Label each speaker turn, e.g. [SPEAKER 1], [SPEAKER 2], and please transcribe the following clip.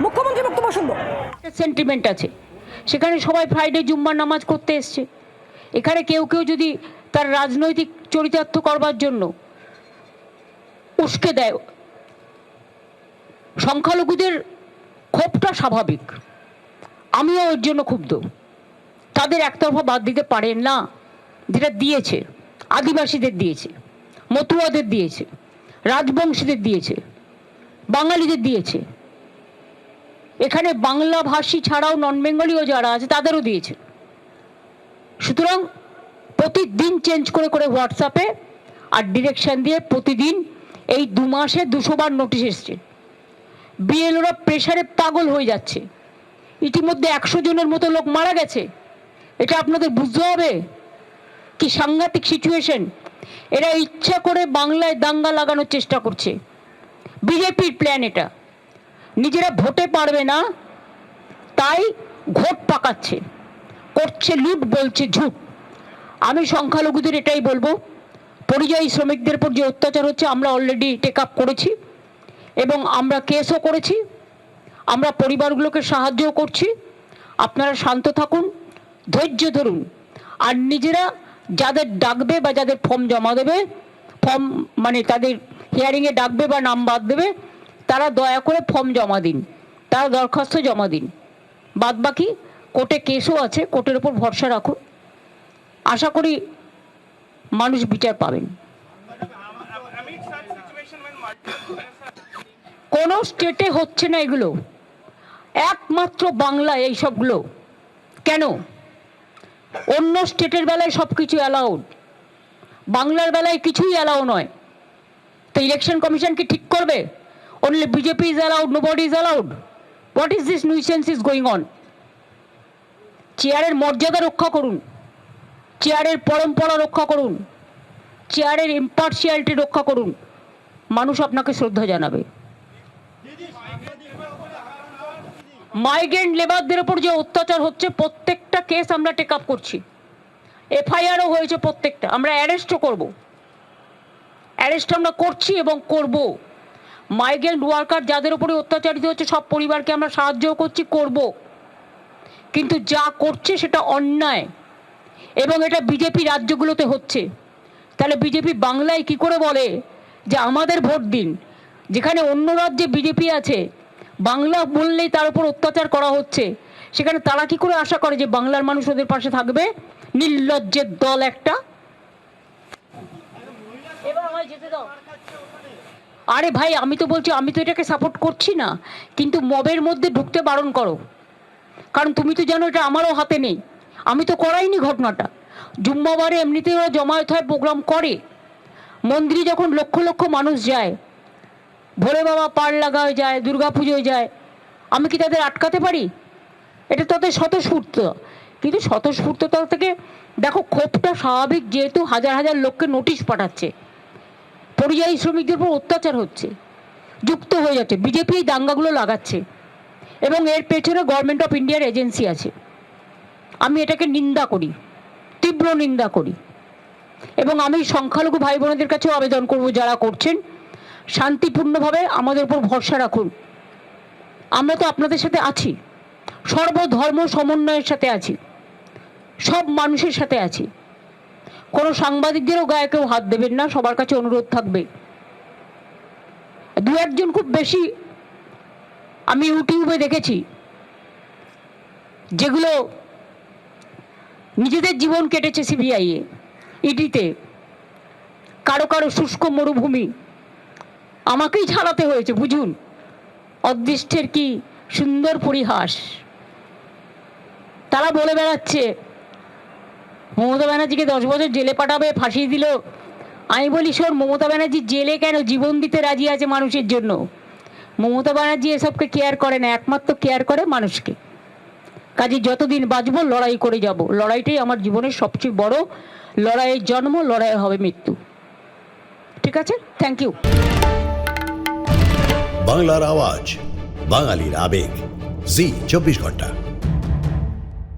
[SPEAKER 1] মুখ্যমন্ত্রী বক্তব্য শুনবো।
[SPEAKER 2] সেন্টিমেন্ট আছে, সেখানে সবাই ফ্রাইডে জুম্মার নামাজ করতে এসছে। এখানে কেউ কেউ যদি তার রাজনৈতিক চরিতার্থ করবার জন্য উস্কে দেয়, সংখ্যালঘুদের ক্ষোভটা স্বাভাবিক, আমিও ওর জন্য ক্ষুব্ধ। তাদের একতরফা বাদ দিতে পারেন না, যেটা দিয়েছে আদিবাসীদের দিয়েছে, মতুয়াদের দিয়েছে, রাজবংশীদের দিয়েছে, বাঙালিদের দিয়েছে, এখানে বাংলা ভাষী ছাড়াও নন বেঙ্গলিও যারা আছে তাদেরও দিয়েছে। সুতরাং প্রতিদিন চেঞ্জ করে করে হোয়াটসঅ্যাপে আর ডিরেকশন দিয়ে প্রতিদিন এই 2 মাসে 200 বার নোটিশ এসছে। বিএলওরা প্রেশারে পাগল হয়ে যাচ্ছে। ইতিমধ্যে 100 জনের মতো লোক মারা গেছে। এটা আপনাদের বুঝতে হবে কি সাংঘাতিক সিচুয়েশন। এরা ইচ্ছা করে বাংলায় দাঙ্গা লাগানোর চেষ্টা করছে, বিজেপির প্ল্যান এটা। নিজেরা ভোটে পারবে না তাই ঘোট পাকাচ্ছে, করছে লুট, বলছে ঝুট। আমি সংখ্যালঘুদের এটাই বলবো, পরিযায়ী শ্রমিকদের উপর যে অত্যাচার হচ্ছে আমরা অলরেডি টেক আপ করেছি এবং আমরা কেসও করেছি, আমরা পরিবারগুলোকে সাহায্যও করছি। আপনারা শান্ত থাকুন, ধৈর্য ধরুন, আর নিজেরা যাদের ডাকবে বা যাদের ফর্ম জমা দেবে, ফর্ম মানে তাদের হিয়ারিংয়ে ডাকবে বা নাম বাদ দেবে, তারা দয়া করে ফর্ম জমা দিন, তারা দরখাস্ত জমা দিন। বাদ বাকি কোর্টে কেসও আছে, কোর্টের উপর ভরসা রাখুন, আশা করি মানুষ বিচার পাবেন। কোনো স্টেটে হচ্ছে না এগুলো, একমাত্র বাংলায় এই সবগুলো। কেন? অন্য স্টেটের বেলায় সব কিছু অ্যালাউড, বাংলার বেলায় কিছুই অ্যালাউ নয়। তো ইলেকশন কমিশন কি ঠিক করবে only BJP is allowed, nobody is allowed? What is this nuisance is going on? চেয়ারের মর্যাদা রক্ষা করুন, চেয়ারের পরম্পরা রক্ষা করুন, চেয়ারের ইম্পার্শিয়ালিটি রক্ষা করুন, মানুষ আপনাকে শ্রদ্ধা জানাবে। মাইগ্রেন্ট লেবারদের উপর যে অত্যাচার হচ্ছে প্রত্যেকটা কেস আমরা টেক আপ করছি, এফআইআরও হয়েছে প্রত্যেকটা, আমরা অ্যারেস্টও করব, অ্যারেস্ট আমরা করছি এবং করব। মাইগ্রেন্ট ওয়ার্কার যাদের উপরে অত্যাচারিত হচ্ছে সব পরিবারকে আমরা সাহায্যও করছি, করব। কিন্তু যা করছে সেটা অন্যায় এবং এটা বিজেপি রাজ্যগুলোতে হচ্ছে। তাহলে বিজেপি বাংলায় কি করে বলে যে আমাদের ভোট দিন, যেখানে অন্য রাজ্যে বিজেপি আছে, বাংলা বললেই তার উপর অত্যাচার করা হচ্ছে, সেখানে তারা কি করে আশা করে যে বাংলার মানুষ ওদের পাশে থাকবে? নির্লজ্জের দল একটা। এবার আমায় যেতে দাও। আরে ভাই, আমি তো বলছি, আমি তো এটাকে সাপোর্ট করছি না, কিন্তু মবের মধ্যে ঢুকতে বারণ করো, কারণ তুমি তো জানো এটা আমারও হাতে নেই, আমি তো করাইনি ঘটনাটা। জুম্মাবারে এমনিতেই ওরা জমায়েত হয়, প্রোগ্রাম করে, মন্দিরে যখন লক্ষ লক্ষ মানুষ যায়, ভোলে বাবা পার লাগায় যায়, দুর্গা পুজোয় যায়, আমি কি তাদের আটকাতে পারি? এটা তাদের স্বতঃস্ফূর্ত। কিন্তু স্বতঃস্ফূর্ততা থেকে দেখো ক্ষোভটা স্বাভাবিক, যেহেতু হাজার হাজার লোককে নোটিশ পাঠাচ্ছে, পরিযায়ী শ্রমিকদের উপর অত্যাচার হচ্ছে, যুক্ত হয়ে যাচ্ছে, বিজেপি এই দাঙ্গাগুলো লাগাচ্ছে এবং এর পেছনে গভর্নমেন্ট অফ ইন্ডিয়ার এজেন্সি আছে। আমি এটাকে নিন্দা করি, তীব্র নিন্দা করি, এবং আমি সংখ্যালঘু ভাই বোনদের কাছেও আবেদন করব, যারা করছেন শান্তিপূর্ণভাবে আমাদের উপর ভরসা রাখুন। আমরা তো আপনাদের সাথে আছি, সর্বধর্ম সমন্বয়ের সাথে আছি, সব মানুষের সাথে আছি। কোনো সাংবাদিকদেরও গায়ে কেউ হাত দেবেন না, সবার কাছে অনুরোধ থাকবে। 2-1 জন খুব বেশি আমি ইউটিউবে দেখেছি, যেগুলো নিজেদের জীবন কেটেছে সিবিআইয়ে, ইডিতে, কারো কারো শুষ্ক মরুভূমি, আমাকেই ছাড়াতে হয়েছে। বুঝুন অদৃষ্টের কি সুন্দর পরিহাস। তারা বলে বেড়াচ্ছে মমতা ব্যানার্জিকে 10 বছর জেলে পাঠাবে, ফাঁসিয়ে দিল। আমি বলি শোন, মমতা ব্যানার্জি জেলে কেন, জীবন দিতে রাজি আছে মানুষের জন্য। মমতা ব্যানার্জি এসবকে কেয়ার করে না, একমাত্র কেয়ার করে মানুষকে। কাজে যতদিন বাঁচবো লড়াই করে যাব, লড়াইটাই আমার জীবনের সবচেয়ে বড়। লড়াইয়ের জন্ম, লড়াই হবে মৃত্যু। ঠিক আছে, থ্যাংক ইউ।
[SPEAKER 3] বাংলার আওয়াজ, বাঙালির আবেগ, জি 24 ঘন্টা।